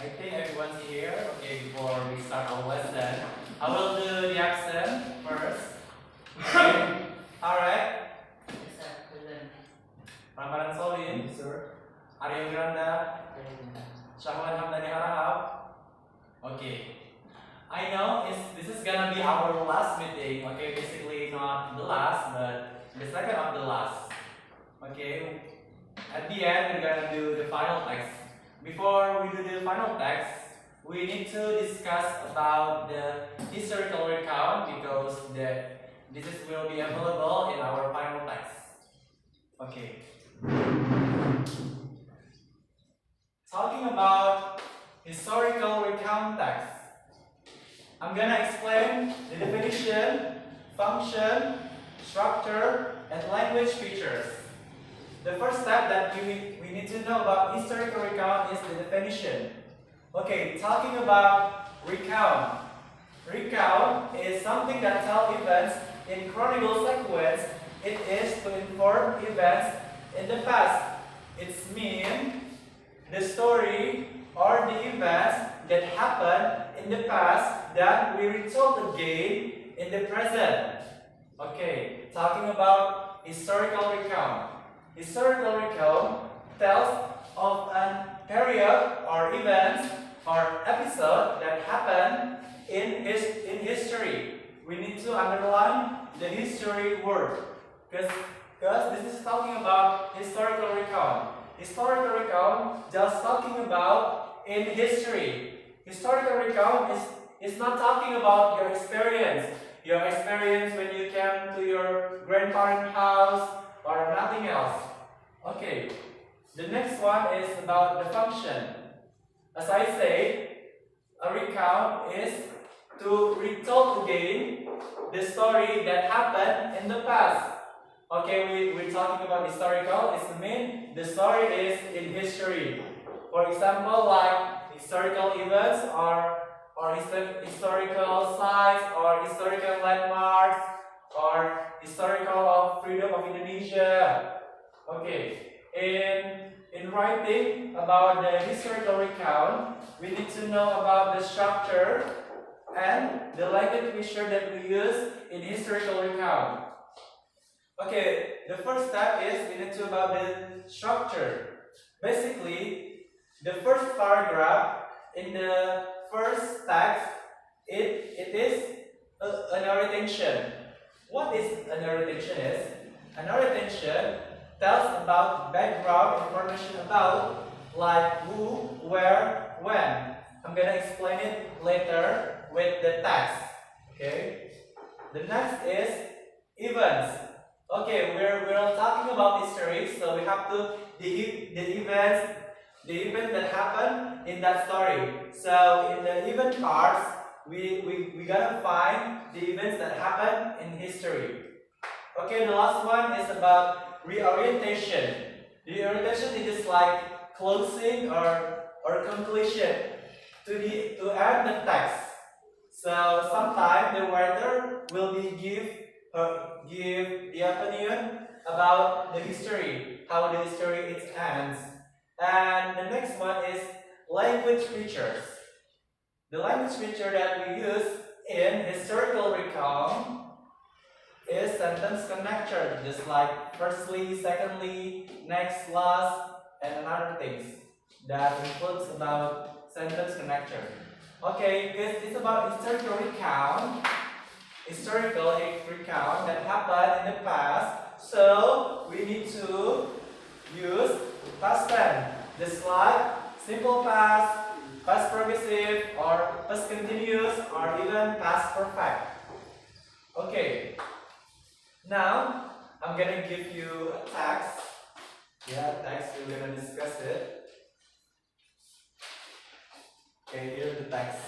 I think everyone's here. Okay, before we start our lesson, I will do the accent first. Okay. Alright. Ramadan Solin, sir. Arya Granda. Syahwan Hamdani Harahap. Okay. I know this is gonna be our last meeting. Okay, basically not the last, but the second of the last. Okay. At the end, we're gonna do the final text. Before we do the final text, we need to discuss about the historical recount because will be available in our final text. Okay. Talking about historical recount text, I'm gonna explain the definition, function, structure, and language features. The first step that we need to know about historical recount is the definition. Okay, talking about recount. Recount is something that tells events in chronological sequence. It is to inform events in the past. It's mean the story or the events that happened in the past that we retold again in the present. Okay, talking about historical recount. Historical recount tells of a period or events or episode that happened in history. We need to underline the history word because this is talking about historical recount. Historical recount just talking about in history. Historical recount is not talking about your experience. Your experience when you came to your grandparents' house or nothing else. Okay. The next one is about the function. As I said, a recount is to retell again the story that happened in the past. Okay, we're talking about historical. It means the story is in history. For example, like historical events or historical sites or historical landmarks or historical of freedom of Indonesia. Okay, in writing about the historical recount, we need to know about the structure and the language feature that we use in historical recount. Okay, the first step is we need to know about the structure. Basically, the first paragraph in the first text, it is an orientation. What is an orientation is? An orientation tells about background information about like who, where, when. I'm gonna explain it later with the text. Okay. The next is events. Okay, we're talking about history, so we have to the event that happened in that story. So in the event parts, we gotta find the events that happened in history. Okay, the last one is about reorientation. Reorientation is just like closing or conclusion to end the text. So sometimes the writer will give the opinion about the history, how the history it ends. And the next one is language features. The language feature that we use in historical recount is sentence connector, just like firstly, secondly, next, last, and other things that includes about sentence connector. Okay, because it's about historical recount that happened in the past, so we need to use past tense, just like simple past, past progressive, or past continuous, or even past perfect. Okay. Now, I'm gonna give you a text. Text, we're gonna discuss it. Okay, here's the text.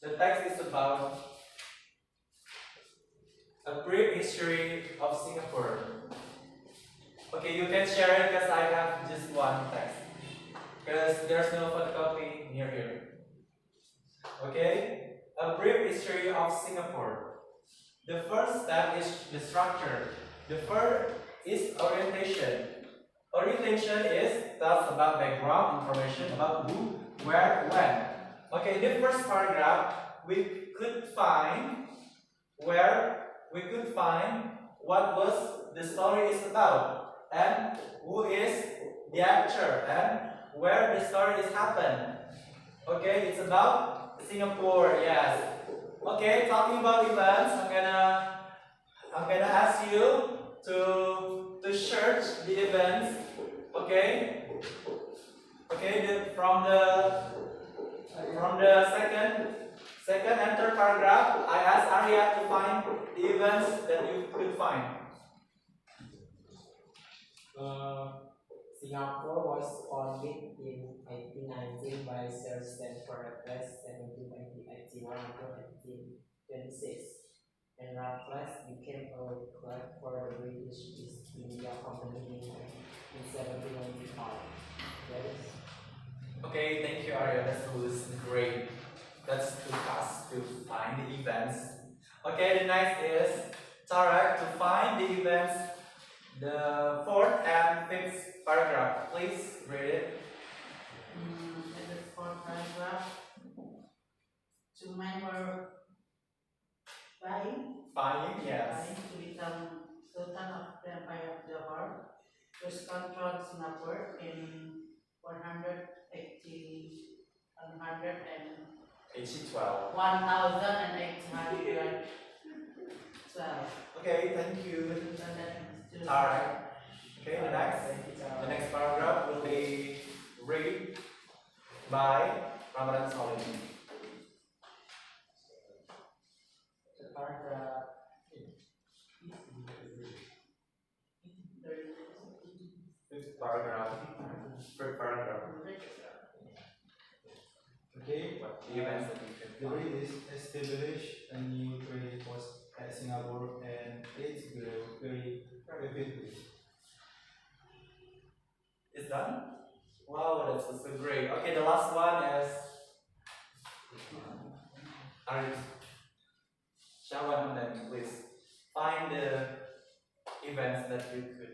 The text is about a brief history of Singapore. Okay, you can share it because I have just one text. Because there's no photocopy near here. Okay? A brief history of Singapore. The first step is the structure. The first is orientation. Orientation is tells about background information about who, where, when. Okay, in the first paragraph, we could find what was the story is about and who is the actor and where the story is happened. Okay, it's about Singapore. Yes. Okay, talking about events, I'm gonna ask you to search the events. Okay. Okay. From the second and third paragraph, I asked Arya to find the events that you could find. Singapore was founded in 1819 by Sir Stamford Raffles, 1781 to 1826, and Raffles became a clerk for the British East India Company in 1795. That is. Okay, thank you, Arya. That was great. That's too fast to find the events. Okay, the next is Tarek to find the events. The fourth and fifth paragraph, please read it. In the fourth paragraph, two men were vying Yes. to become Sultan of the Empire of Johor, which controlled Singapore in 1812. 1812. Okay, thank you. So that Alright. Okay, the next paragraph will be read by Ramadan Solim. The paragraph Fifth paragraph. Third paragraph. Okay, What the events that you could the find. British established a new trading post at Singapore and it grew very rapidly. It's done? Wow, that's so great. Okay, the last one is Arif. Shawan and then please find the events that you could.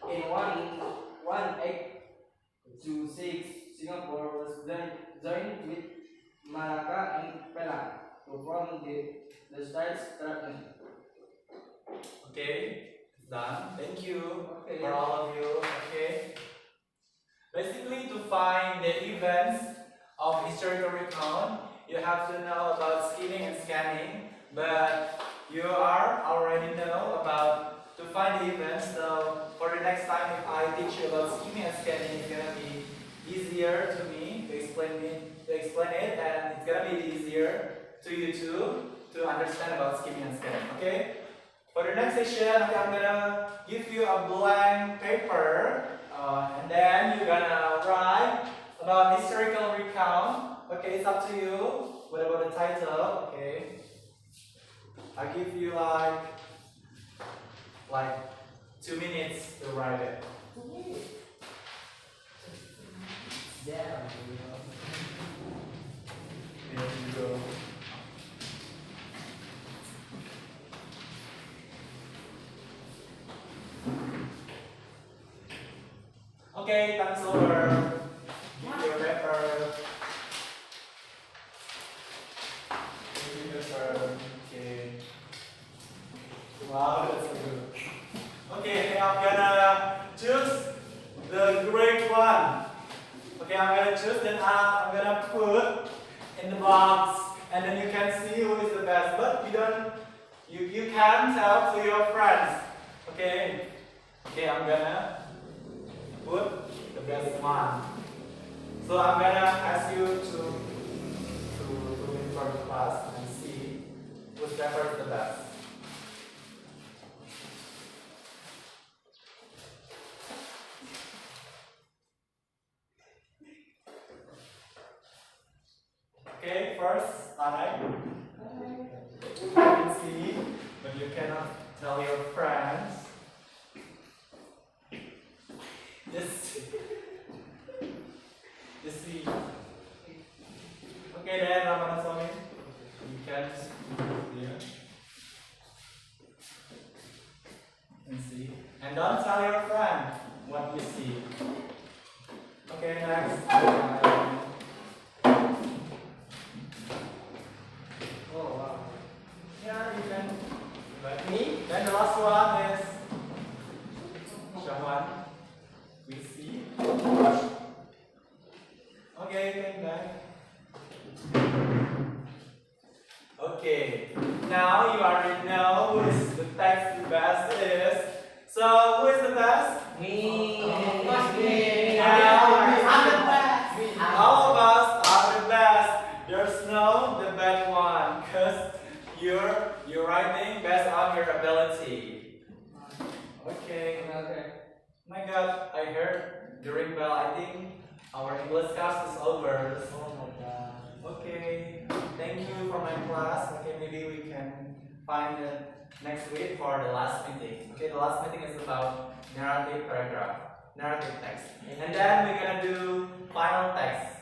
In 1826, Singapore was joined with Malacca and Perak to form the Straits Treaty. Okay, it's done. Thank you Okay. for all of you. Okay. Basically, to find the events of historical recount, you have to know about skimming and scanning, but you are already know about to find the events. So for the next time, if I teach you about skimming and scanning, it's gonna be easier to me to explain it, and it's gonna be easier to you too to understand about skimming and scanning. Okay. For the next session, I'm gonna give you a blank paper, and then you're gonna write about historical recount. Okay, it's up to you. What about the title? Okay, I give you like 2 minutes to write it. There There you go. Okay, thanks over. Give your paper. Give your paper. Okay. Wow, that's so good. Okay, I'm gonna choose the great one. Okay, I'm gonna choose, then I'm gonna put in the box, and then you can see who is the best. But you can tell to your friends. Okay. Okay, I'm gonna put the best one. So I'm gonna ask you to in front of class and see which paper is the best. Okay, first, Tanay. You can see, but you cannot tell your friends. Just see. Okay, then Ramadan Swami, you can can see. And don't tell your friend what you see. Okay, next. Oh wow. Yeah, you can. But Me? then the last one is someone we see. Okay, you can back. Okay, now you already know who is the text the best is. So who is the best? Me. All of us are the best. There's no the bad one, cause you're writing based on your ability. Okay. My God, I heard the ring bell. I think our English class is over. Oh my god. Okay. Thank you for my class. Okay, maybe we can find it next week for the last meeting. Okay, the last meeting is about narrative paragraph, narrative text, and then we're gonna do final text.